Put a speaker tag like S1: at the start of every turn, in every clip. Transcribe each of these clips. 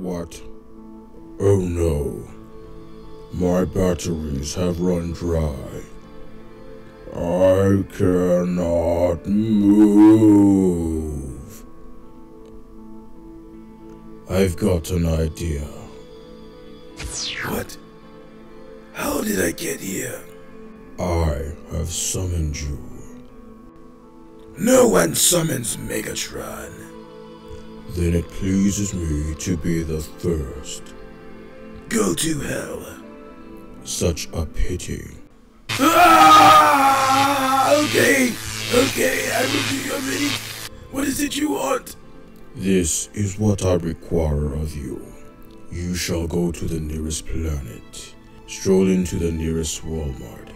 S1: What? Oh no. My batteries have run dry. I cannot move. I've got an idea.
S2: What? How did I get here?
S1: I have summoned you.
S2: No one summons Megatron.
S1: Then it pleases me to be the first.
S2: Go to hell.
S1: Such a pity.
S2: Ah! Okay, I will do your bidding. What is it you want?
S1: This is what I require of you. You shall go to the nearest planet, stroll into the nearest Walmart,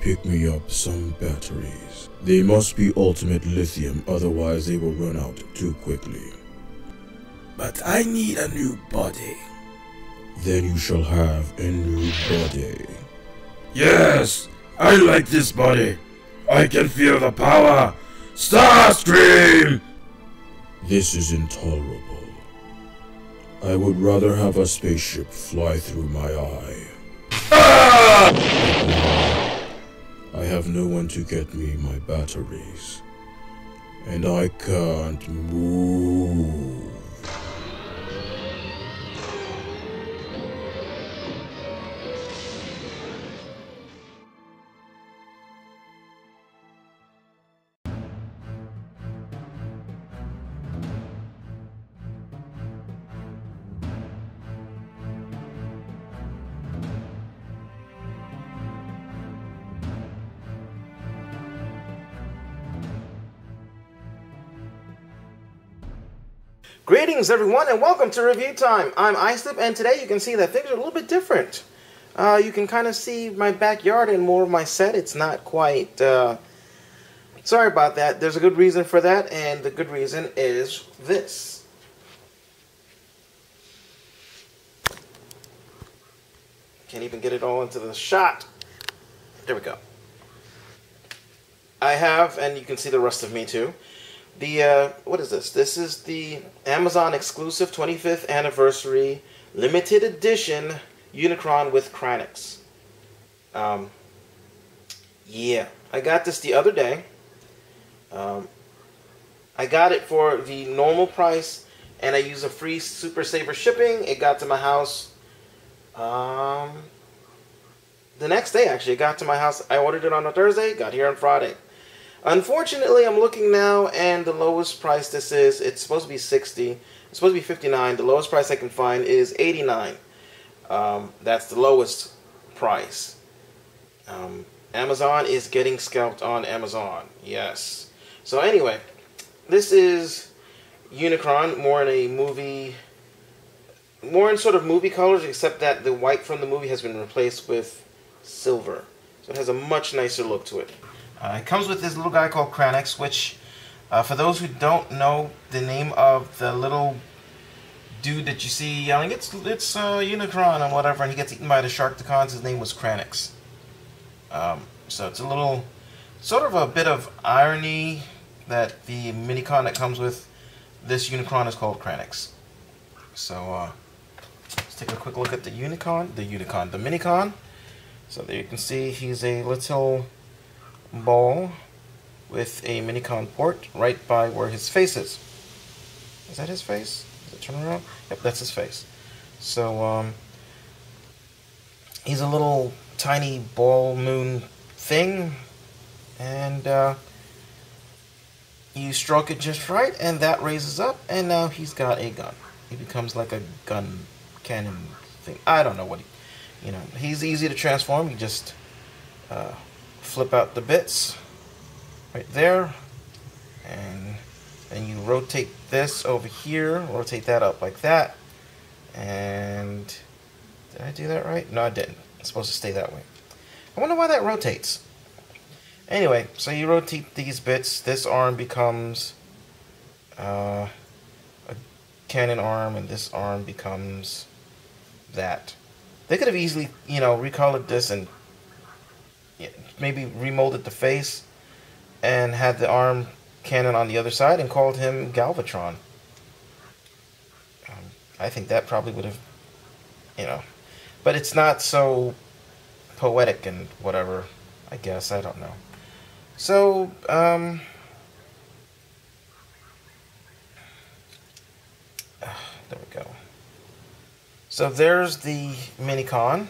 S1: pick me up some batteries. They must be ultimate lithium, otherwise they will run out too quickly.
S2: But I need a new body.
S1: Then you shall have a new body.
S2: Yes, I like this body. I can feel the power. Starscream!
S1: This is intolerable. I would rather have a spaceship fly through my eye.
S2: Ah!
S1: I have no one to get me my batteries. And I can't move.
S3: Greetings everyone and welcome to Review Time. I'm Islip and today you can see that things are a little bit different. You can kind of see my backyard and more of my set. It's not quite... Sorry about that. There's a good reason for that, and the good reason is this. Can't even get it all into the shot. There we go. I have, and you can see the rest of me too, what is this? This is the Amazon exclusive 25th anniversary limited edition Unicron with Kranix. Yeah, I got this the other day. I got it for the normal price, and I used a free Super Saver shipping. It got to my house the next day, actually. It got to my house. I ordered it on a Thursday, got here on Friday. Unfortunately, I'm looking now, and the lowest price this is, it's supposed to be 60. It's supposed to be 59. The lowest price I can find is 89. That's the lowest price. Amazon is getting scalped on Amazon. Yes. So anyway, this is Unicron, more in sort of movie colors, except that the white from the movie has been replaced with silver. So it has a much nicer look to it. It comes with this little guy called Kranix, which, for those who don't know the name of the little dude that you see yelling, it's Unicron and whatever, and he gets eaten by the Sharkticons, his name was Kranix. So it's a little, sort of a bit of irony that the minicon that comes with this Unicron is called Kranix. So, let's take a quick look at the minicon. So there you can see he's a little ball with a minicon port right by where his face is. Is that his face? Does it turn around? Yep, that's his face. So, he's a little tiny ball moon thing, and you stroke it just right, and that raises up, and now he's got a gun. He becomes like a gun cannon thing. I don't know what he's easy to transform. You just flip out the bits right there, and then you rotate this over here, rotate that up like that, and did I do that right? No, I didn't. It's supposed to stay that way. I wonder why that rotates. Anyway, so you rotate these bits, this arm becomes a cannon arm, and this arm becomes that. They could have easily, recolored this and maybe remolded the face and had the arm cannon on the other side and called him Galvatron. I think that probably would have, you know, but it's not so poetic and whatever, I guess. I don't know. So, there we go. So there's the Minicon.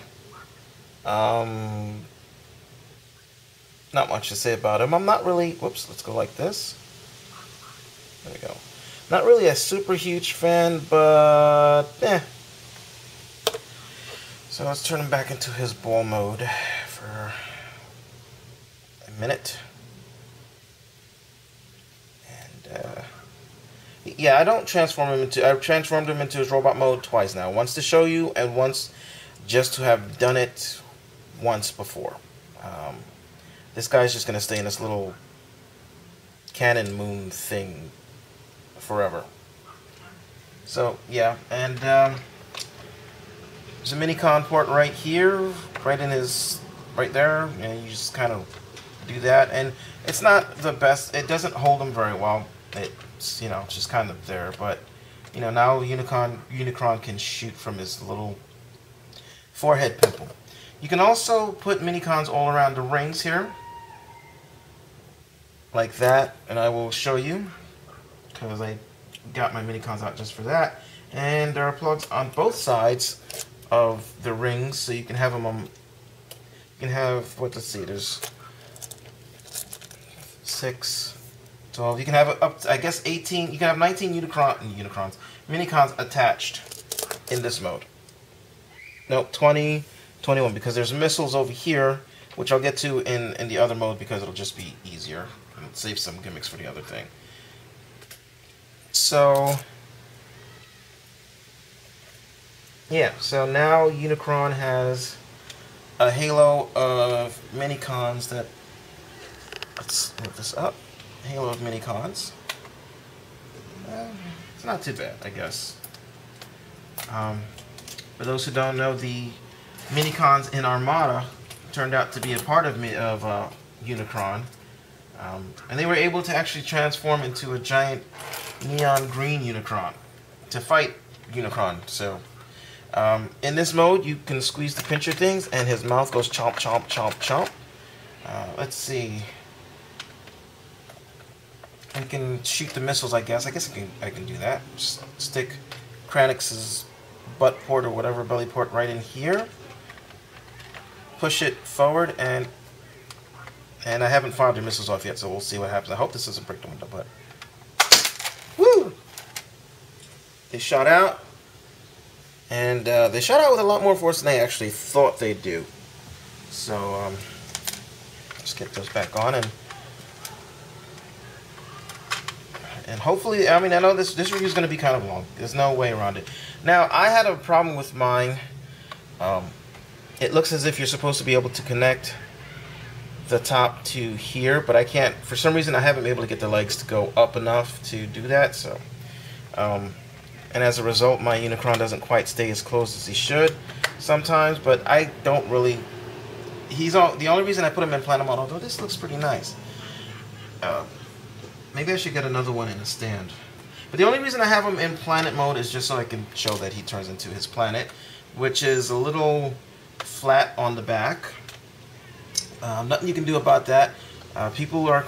S3: Not much to say about him. I'm not really, whoops, let's go like this. There we go. Not really a super huge fan, but So let's turn him back into his ball mode for a minute. And yeah, I don't transform him into, I've transformed him into his robot mode twice now. Once to show you, and once just to have done it once before. This guy's just going to stay in this little cannon moon thing forever. So, yeah, and there's a Minicon port right here, right in his, right there, and you just kind of do that, and it's not the best, it doesn't hold him very well, it's, you know, it's just kind of there, but, you know, now Unicron can shoot from his little forehead pimple. You can also put Minicons all around the rings here, like that, and I will show you, because I got my Minicons out just for that. And there are plugs on both sides of the rings, so you can have them on, you can have, what, let's see, there's 6, 12, you can have up to, I guess, 18, you can have 19 Minicons attached in this mode. Nope, 20, 21, because there's missiles over here, which I'll get to in the other mode because it'll just be easier. And save some gimmicks for the other thing. So, yeah, so now Unicron has a halo of Minicons that, let's move this up, halo of Minicons. It's not too bad, I guess. For those who don't know, the Minicons in Armada turned out to be a part of Unicron. And they were able to actually transform into a giant neon green Unicron to fight Unicron. So, in this mode, you can squeeze the pincher things, and his mouth goes chomp, chomp, chomp, chomp. Let's see. I can shoot the missiles, I guess. I can do that. Just stick Kranix's butt port or whatever, belly port right in here. Push it forward, and I haven't fired the missiles off yet, so we'll see what happens. I hope this doesn't break the window, but woo! They shot out, and they shot out with a lot more force than they actually thought they'd do. So let's get those back on, and hopefully, I mean, I know this review is going to be kind of long. There's no way around it. Now, I had a problem with mine. It looks as if you're supposed to be able to connect the top to here, but I can't. For some reason, I haven't been able to get the legs to go up enough to do that. So, and as a result, my Unicron doesn't quite stay as close as he should sometimes. But I don't really. The only reason I put him in planet mode, although this looks pretty nice. Maybe I should get another one in a stand. But the only reason I have him in planet mode is just so I can show that he turns into his planet, which is a little flat on the back. Nothing you can do about that. People are,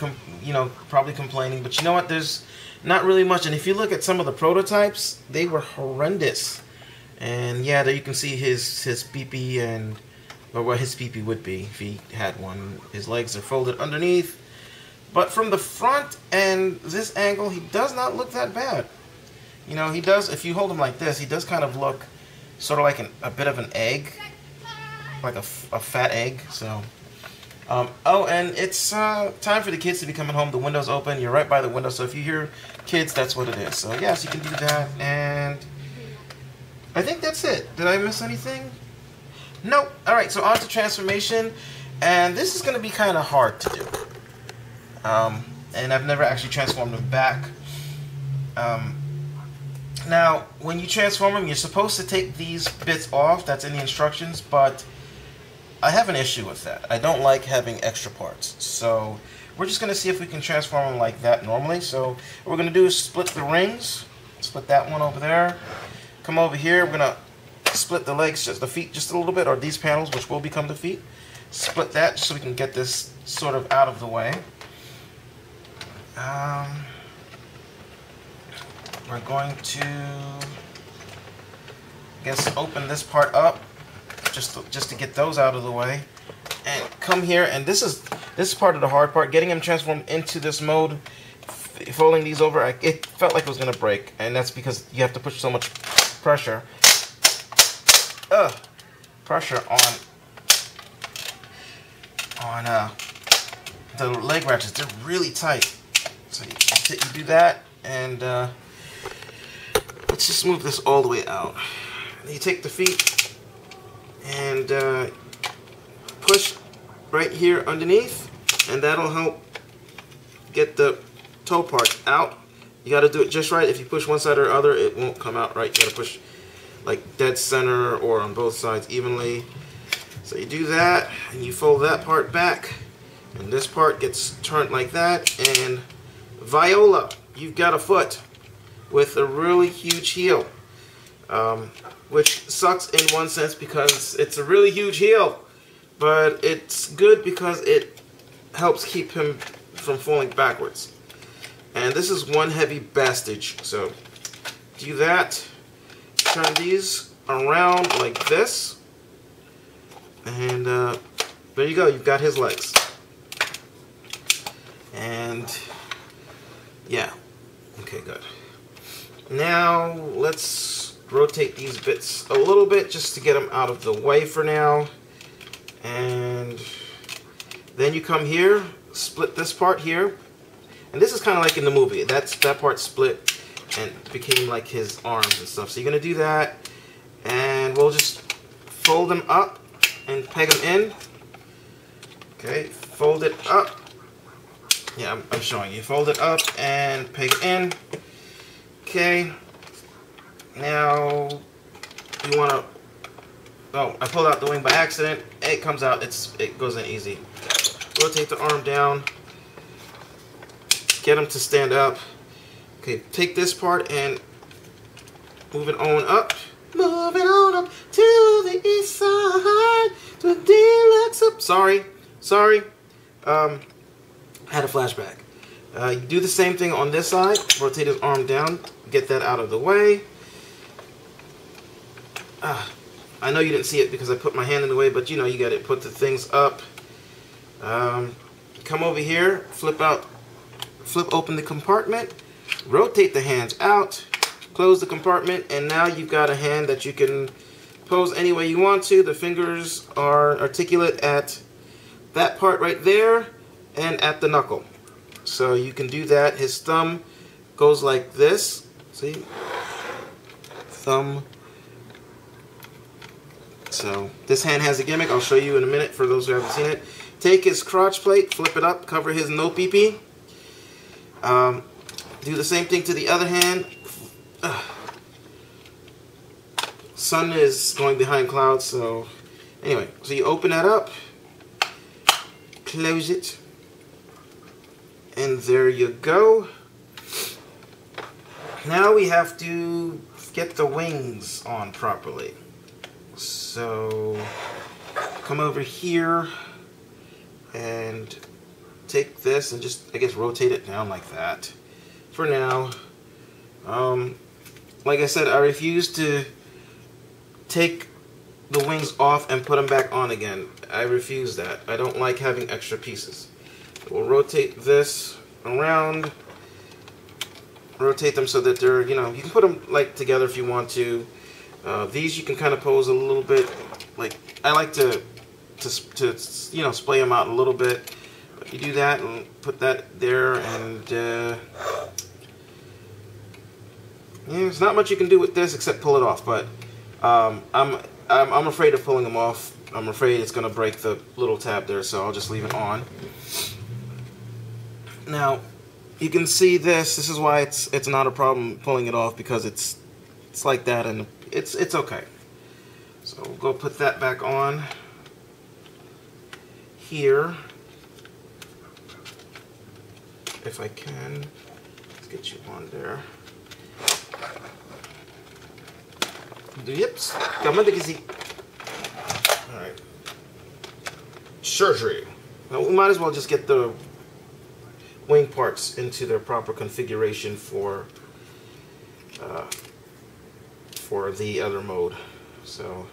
S3: probably complaining, but you know what? There's not really much. And if you look at some of the prototypes, they were horrendous. And yeah, there you can see his pee-pee and, or what his pee-pee would be if he had one. His legs are folded underneath. But from the front and this angle, he does not look that bad. You know, he does, if you hold him like this, he does kind of look sort of like a bit of an egg. Like a fat egg, so. Oh, and it's time for the kids to be coming home. The window's open. You're right by the window, so if you hear kids, that's what it is. So, yes, you can do that, and I think that's it. Did I miss anything? Nope. All right, so on to transformation, and this is going to be kind of hard to do. And I've never actually transformed him back. Now, when you transform him, you're supposed to take these bits off. That's in the instructions, but I have an issue with that. I don't like having extra parts. So we're just going to see if we can transform them like that normally. So what we're going to do is split the rings. Split that one over there. Come over here. We're gonna split the legs, just the feet, just a little bit, or these panels, which will become the feet. Split that so we can get this sort of out of the way. We're going to, I guess, open this part up just to get those out of the way, and come here. And this is part of the hard part, getting him transformed into this mode. Folding these over, it felt like it was gonna break, and that's because you have to push so much pressure on the leg ratchets. They're really tight. So you do that, and let's just move this all the way out. You take the feet and push right here underneath, and that'll help get the toe part out. You got to do it just right. If you push one side or the other, it won't come out right. You got to push like dead center or on both sides evenly. So you do that, and you fold that part back, and this part gets turned like that, and Viola, you've got a foot with a really huge heel, which sucks in one sense because it's a really huge heel, but it's good because it helps keep him from falling backwards. And this is one heavy bastage, so do that, turn these around like this, and there you go, you've got his legs. And yeah, okay, good. Now let's rotate these bits a little bit just to get them out of the way for now. And then you come here, split this part here. And this is kind of like in the movie. That part split and became like his arms and stuff. So you're going to do that. And we'll just fold them up and peg them in. Okay, fold it up. Yeah, I'm showing you. Fold it up and peg it in. Okay. Now, you want to... Oh, I pulled out the wing by accident. It comes out. It goes in easy. Rotate the arm down. Get them to stand up. Okay, take this part and move it on up. Move it on up to the east side. To the deluxe up. Sorry. I had a flashback. You do the same thing on this side. Rotate his arm down. Get that out of the way. I know you didn't see it because I put my hand in the way, but you know you got to put the things up. Come over here. Flip open the compartment. Rotate the hands out. Close the compartment, and now you've got a hand that you can pose any way you want to. The fingers are articulate at that part right there and at the knuckle. So you can do that. His thumb goes like this. See? Thumb. So this hand has a gimmick. I'll show you in a minute for those who haven't seen it. Take his crotch plate, flip it up, cover his no pee-pee. Do the same thing to the other hand. Sun is going behind clouds, so anyway, so you open that up, close it, and there you go. Now we have to get the wings on properly. So come over here and take this and just, I guess, rotate it down like that. For now, like I said, I refuse to take the wings off and put them back on again. I refuse that. I don't like having extra pieces. We'll rotate this around, rotate them so that they're, you know, you can put them like together if you want to. These you can kind of pose a little bit, like I like to you know, splay them out a little bit. But you do that and put that there, and yeah, there's not much you can do with this except pull it off. But I'm afraid of pulling them off. I'm afraid it's gonna break the little tab there, so I'll just leave it on. Now you can see this. This is why it's not a problem pulling it off, because it's like that, and it's okay. So we'll go put that back on here. If I can, let's get you on there. Yips. Alright. Surgery. Now, we might as well just get the wing parts into their proper configuration for the other mode. So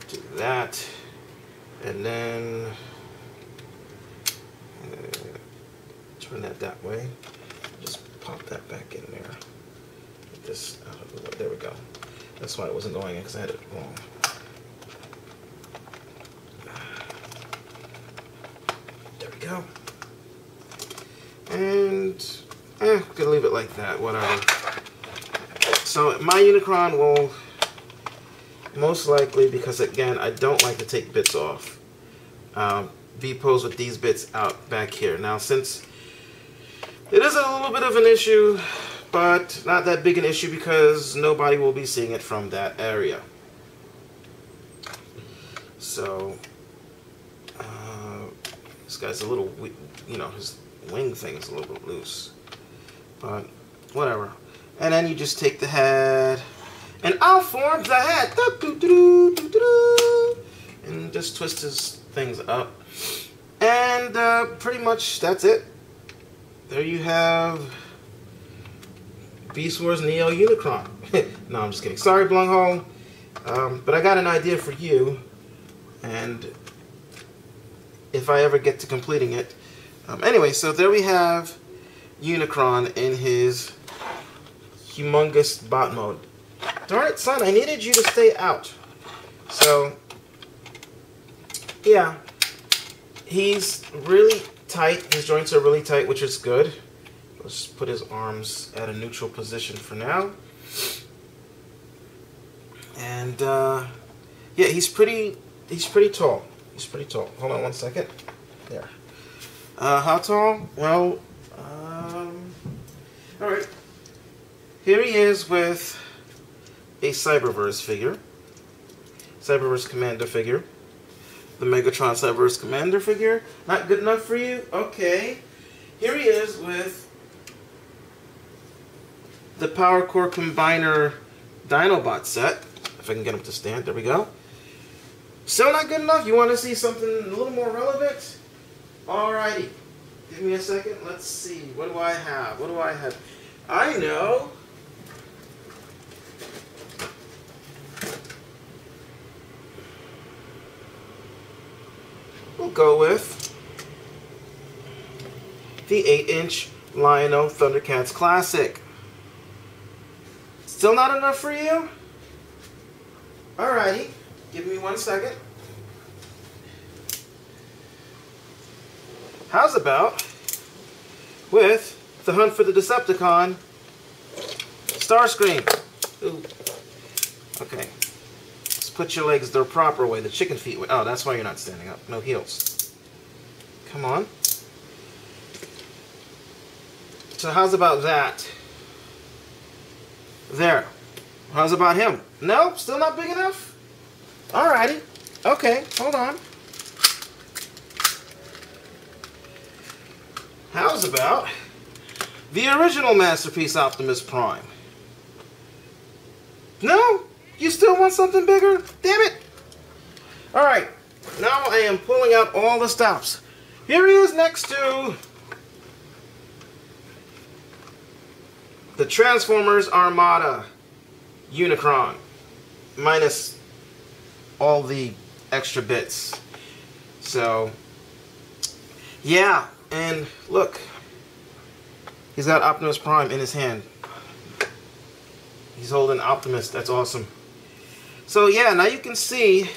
S3: do that, and then turn that way. Just pop that back in there. Get this out of the way. There we go. That's why it wasn't going in, because I had it wrong. There we go. And gonna leave it like that, whatever. So my Unicron will most likely, because again, I don't like to take bits off, be posed with these bits out back here. Now, since it is a little bit of an issue, but not that big an issue because nobody will be seeing it from that area. So, this guy's a little, you know, his wing thing is a little bit loose, but whatever. And then you just take the head, and I'll form the head, and just twist his things up, and pretty much that's it. There you have Beast Wars Neo Unicron. No, I'm just kidding. Sorry, Blunghole, but I got an idea for you, and if I ever get to completing it. Anyway, so there we have Unicron in his humongous bot mode. Darn it, son, I needed you to stay out. So, yeah, he's really tight. His joints are really tight, which is good. Let's put his arms at a neutral position for now. And, yeah, he's pretty tall. He's pretty tall. Hold on one second. There. How tall? Well, alright. Here he is with a Cyberverse figure. Cyberverse Commander figure. The Megatron Cyberverse Commander figure. Not good enough for you? Okay. Here he is with the Power Core Combiner Dinobot set. If I can get him to stand. There we go. Still not good enough? You want to see something a little more relevant? Alrighty. Give me a second. Let's see. What do I have? What do I have? I know. We'll go with the 8-inch Lion-O Thundercats Classic. Still not enough for you? Alrighty. Give me 1 second. How's about with the Hunt for the Decepticon Starscream? Ooh. Okay. Let's put your legs the proper way, the chicken feet way. Oh, that's why you're not standing up. No heels. Come on. So how's about that? There. How's about him? No? Still not big enough? Alrighty. Okay, hold on. How's about the original Masterpiece Optimus Prime? No? You still want something bigger? Damn it! Alright, now I am pulling out all the stops. Here he is next to the Transformers Armada Unicron, minus all the extra bits. So, yeah, and look, he's got Optimus Prime in his hand. He's holding Optimus. That's awesome. So yeah, now you can see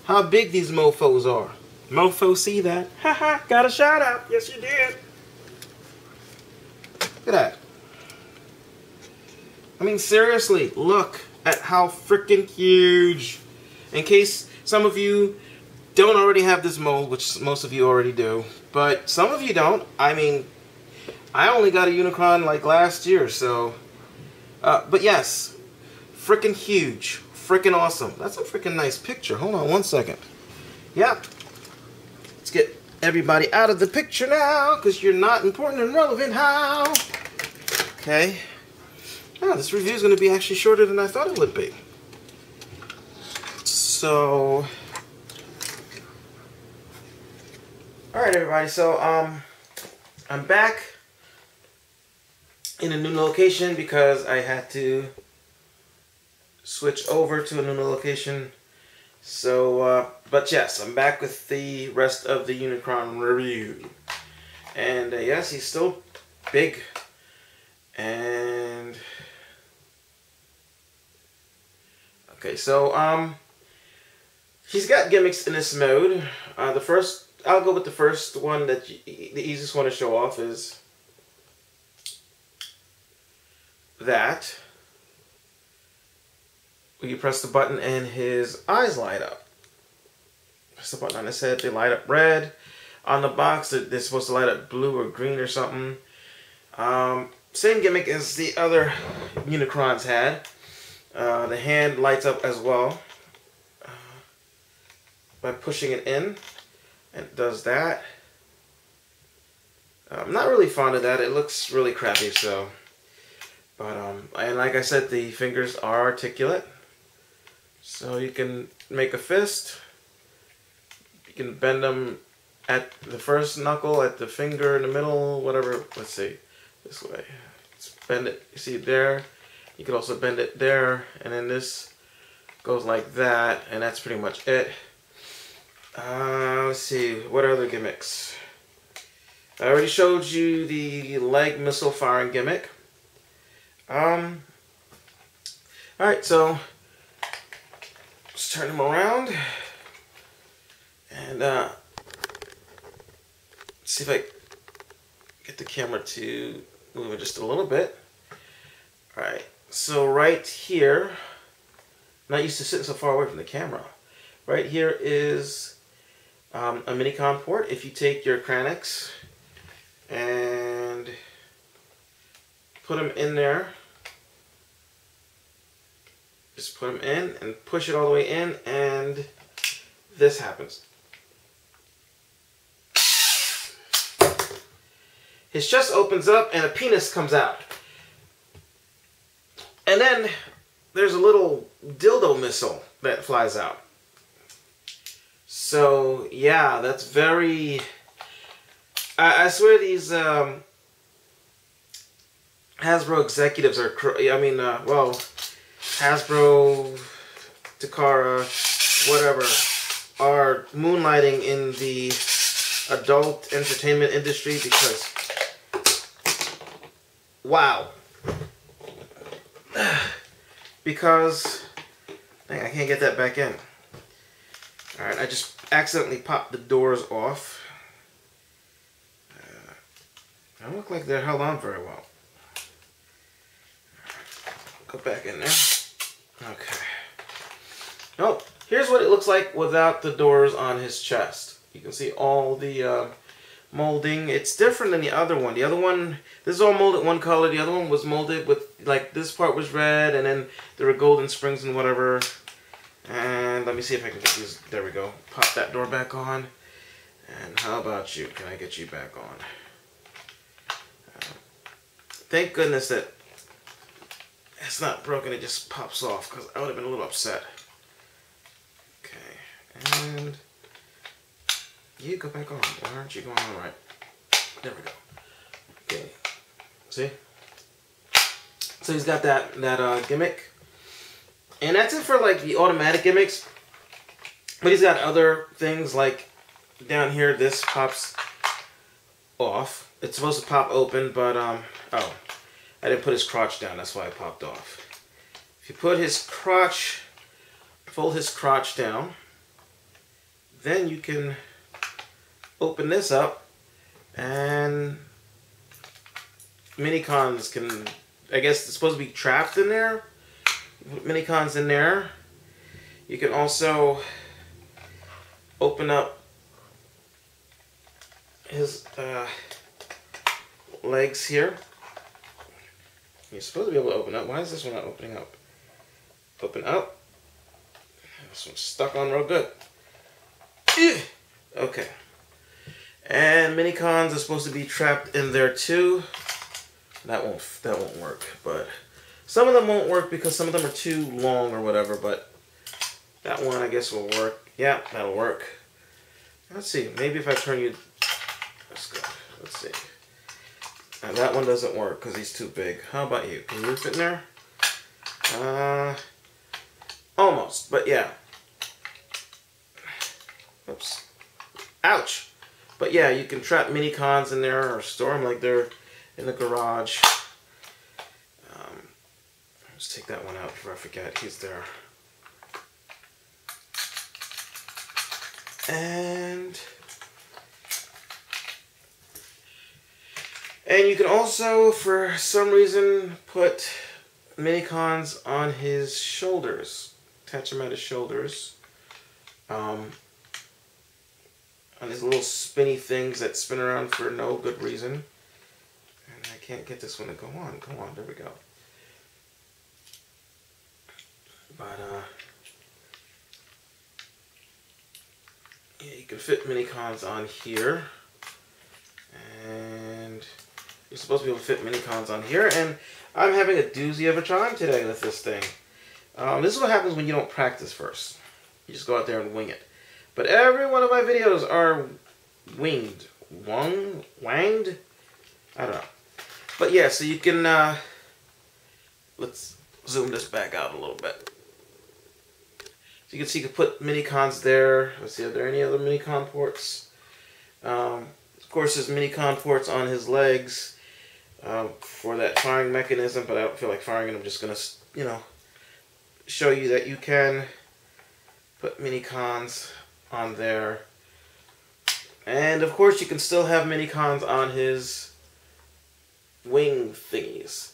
S3: how big these mofos are. Mofo, see that? Haha, got a shout out. Yes, you did. Look at that. I mean, seriously, look at how freaking huge. In case some of you don't already have this mold, which most of you already do, but some of you don't. I mean, I only got a Unicron like last year, so. But yes, freaking huge, freaking awesome. That's a freaking nice picture. Hold on 1 second. Yep. Let's get everybody out of the picture now, because you're not important and relevant. How? Okay. Oh, this review is going to be actually shorter than I thought it would be. So, alright everybody, so I'm back in a new location because I had to switch over to a new location. So, but yes, I'm back with the rest of the Unicron review. And yes, he's still big. And okay, so he's got gimmicks in this mode. I'll go with the first one that the easiest one to show off is that. You press the button and his eyes light up. Press the button on his head, they light up red. On the box, they're supposed to light up blue or green or something. Same gimmick as the other Unicrons had. The hand lights up as well by pushing it in, and it does that. I'm not really fond of that. It looks really crappy. So, but and like I said, the fingers are articulate, so you can make a fist. You can bend them at the first knuckle, at the finger in the middle, whatever. Let's see, this way. Let's bend it. You see it there. You can also bend it there, and then this goes like that, and that's pretty much it. Let's see, what other gimmicks? I already showed you the leg missile firing gimmick. Alright, so let's turn him around and see if I get the camera to move it just a little bit. Alright, so right here, I'm not used to sitting so far away from the camera. Right here is a Minicon port. If you take your Cranix and put them in there, just put them in and push it all the way in, and this happens. His chest opens up and a penis comes out. And then there's a little dildo missile that flies out. So, yeah, that's very... I swear these Hasbro executives are... well, Hasbro, Takara, whatever, are moonlighting in the adult entertainment industry because... Wow. Because... Dang, I can't get that back in. Alright, I just accidentally popped the doors off. They don't look like they're held on very well. Go back in there. Okay. Oh, here's what it looks like without the doors on his chest. You can see all the molding. It's different than the other one. The other one, this is all molded one color. The other one was molded with, like, this part was red, and then there were golden springs and whatever. And let me see if I can get these. There we go. Pop that door back on. And how about you? Can I get you back on? Thank goodness that it's not broken. It just pops off, because I would have been a little upset. Okay. And you go back on. Why aren't you going on right? There we go. Okay. See? So he's got that gimmick. And that's it for, like, the automatic gimmicks. But he's got other things, like down here, this pops off. It's supposed to pop open, but, oh, I didn't put his crotch down. That's why it popped off. If you put his crotch, fold his crotch down, then you can open this up, and Minicons can, I guess it's supposed to be trapped in there. Put Minicons in there. You can also open up his legs here. You're supposed to be able to open up. Why is this one not opening up? Open up. This one's stuck on real good. Okay. And Minicons are supposed to be trapped in there too. That won't work, but Some of them won't work because some of them are too long or whatever, but that one I guess will work. Yeah, that'll work. Let's see, maybe if I turn you... Let's see. Now that one doesn't work because he's too big. How about you? Can you fit in there? Almost, but yeah. Oops. Ouch! But yeah, you can trap mini cons in there or store them like they're in the garage. Let's take that one out before I forget. He's there. And you can also, for some reason, put mini cons on his shoulders. Attach them at his shoulders. On his little spinny things that spin around for no good reason. And I can't get this one to go on. Come on, there we go. But, yeah, you can fit mini cons on here. And you're supposed to be able to fit mini cons on here. And I'm having a doozy of a time today with this thing. This is what happens when you don't practice first. You just go out there and wing it. But every one of my videos are winged. Wanged? I don't know. But yeah, so you can, let's zoom this back out a little bit. So you can see you can put mini cons there. Let's see, are there any other mini con ports? Of course, there's mini con ports on his legs for that firing mechanism, but I don't feel like firing it. I'm just going to, you know, show you that you can put mini cons on there. And of course you can still have mini cons on his wing thingies.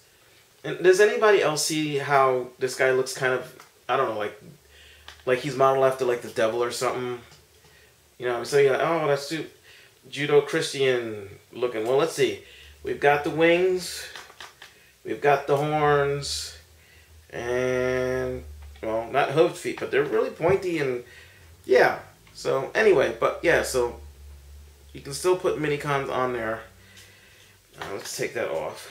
S3: And does anybody else see how this guy looks kind of, I don't know, like he's modeled after like the devil or something? You know, so you're like, oh, that's too Judo-Christian looking. Well, let's see. We've got the wings, we've got the horns, and, well, not hooved feet, but they're really pointy and, yeah. So, anyway, but, yeah, so you can still put mini cons on there. Let's take that off.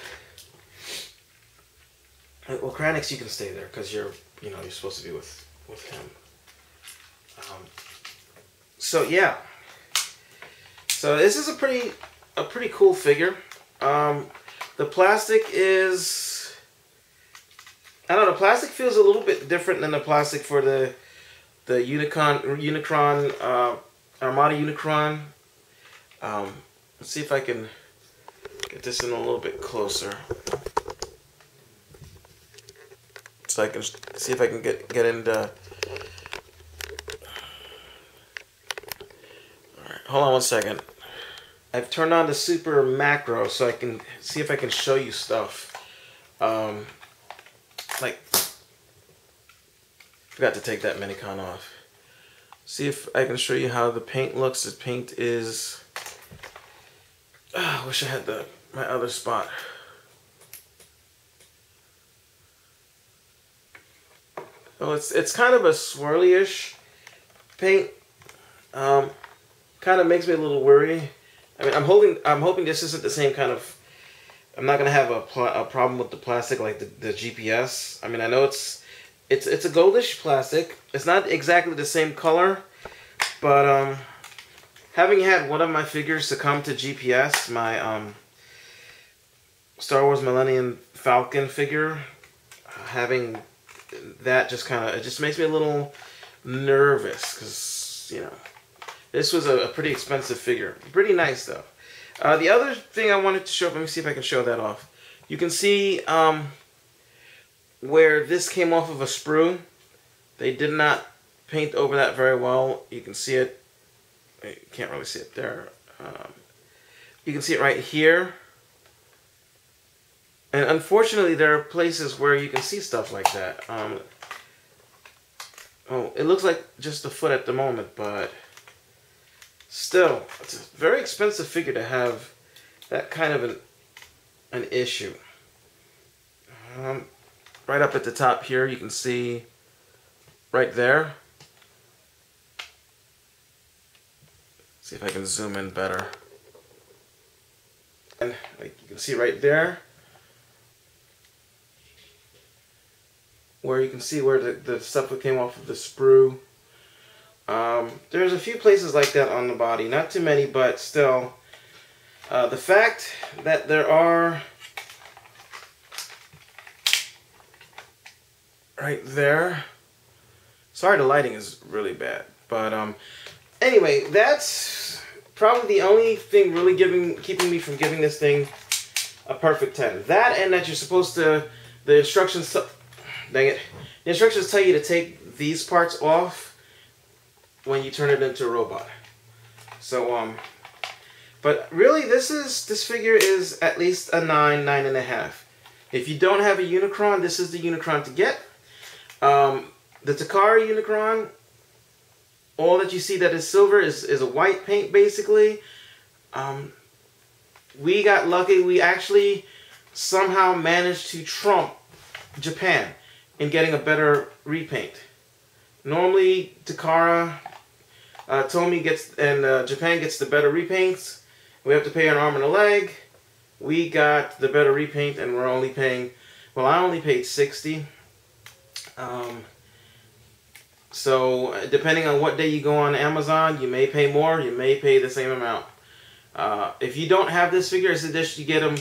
S3: Well, Kranix, you can stay there, because you're supposed to be with him. So, yeah. So, this is a pretty cool figure. The plastic is, I don't know, plastic feels a little bit different than the plastic for the Unicron, Armada Unicron. Let's see if I can get this in a little bit closer. So I can see if I can get into... Alright, hold on one second. I've turned on the super macro so I can see if I can show you stuff. Like, forgot to take that minicon off. See if I can show you how the paint looks. The paint is... I wish I had my other spot. So it's kind of a swirly-ish paint. Kind of makes me a little worried. I mean, I'm hoping this isn't the same kind of... I'm not gonna have a problem with the plastic like the GPS. I mean, I know it's a goldish plastic. It's not exactly the same color, but having had one of my figures succumb to GPS, my Star Wars Millennium Falcon figure, having that just kind of, it just makes me a little nervous because, you know, this was a pretty expensive figure. Pretty nice though. The other thing I wanted to show, let me see if I can show that off. You can see where this came off of a sprue. They did not paint over that very well. You can see it. You can't really see it there. You can see it right here. And unfortunately, there are places where you can see stuff like that. Oh, it looks like just a foot at the moment, but still, it's a very expensive figure to have that kind of an issue. Right up at the top here, you can see right there. See if I can zoom in better. And like you can see right there. where you can see where the stuff that came off of the sprue. There's a few places like that on the body. Not too many, but still. The fact that there are right there. Sorry, the lighting is really bad. But anyway, that's probably the only thing really keeping me from giving this thing a perfect 10. That, and that you're supposed to, the instructions, dang it, the instructions tell you to take these parts off when you turn it into a robot. So, but really this figure is at least a 9, 9.5. If you don't have a Unicron, this is the Unicron to get. The Takara Unicron, all that you see that is silver is a white paint, basically. We got lucky. We actually somehow managed to trump Japan in getting a better repaint. Normally, Takara, Tomy gets, and Japan gets the better repaints. We have to pay an arm and a leg. We got the better repaint, and we're only paying, well, I only paid $60. So, depending on what day you go on Amazon, you may pay more, you may pay the same amount. If you don't have this figure, I suggest you get him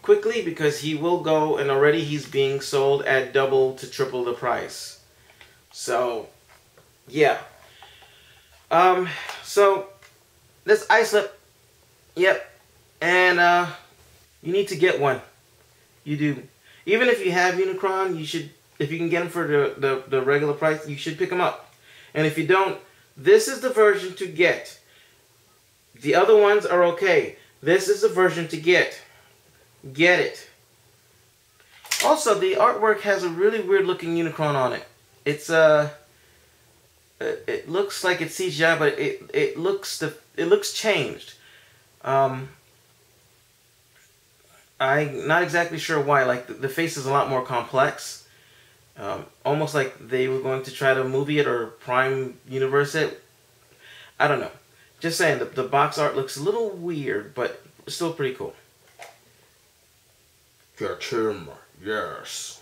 S3: quickly, because he will go, and already he's being sold at double to triple the price. So, yeah. So, this Islip, yep, and you need to get one. You do. Even if you have Unicron, you should, if you can get them for the regular price, you should pick them up. And if you don't, this is the version to get. The other ones are okay. This is the version to get. Get it. Also, the artwork has a really weird looking Unicron on it. It's it looks like it's CGI, but it looks changed. I'm not exactly sure why. Like the face is a lot more complex. Almost like they were going to try to movie it or Prime Universe it. I don't know. Just saying, the box art looks a little weird, but still pretty cool.
S2: Get him, yes.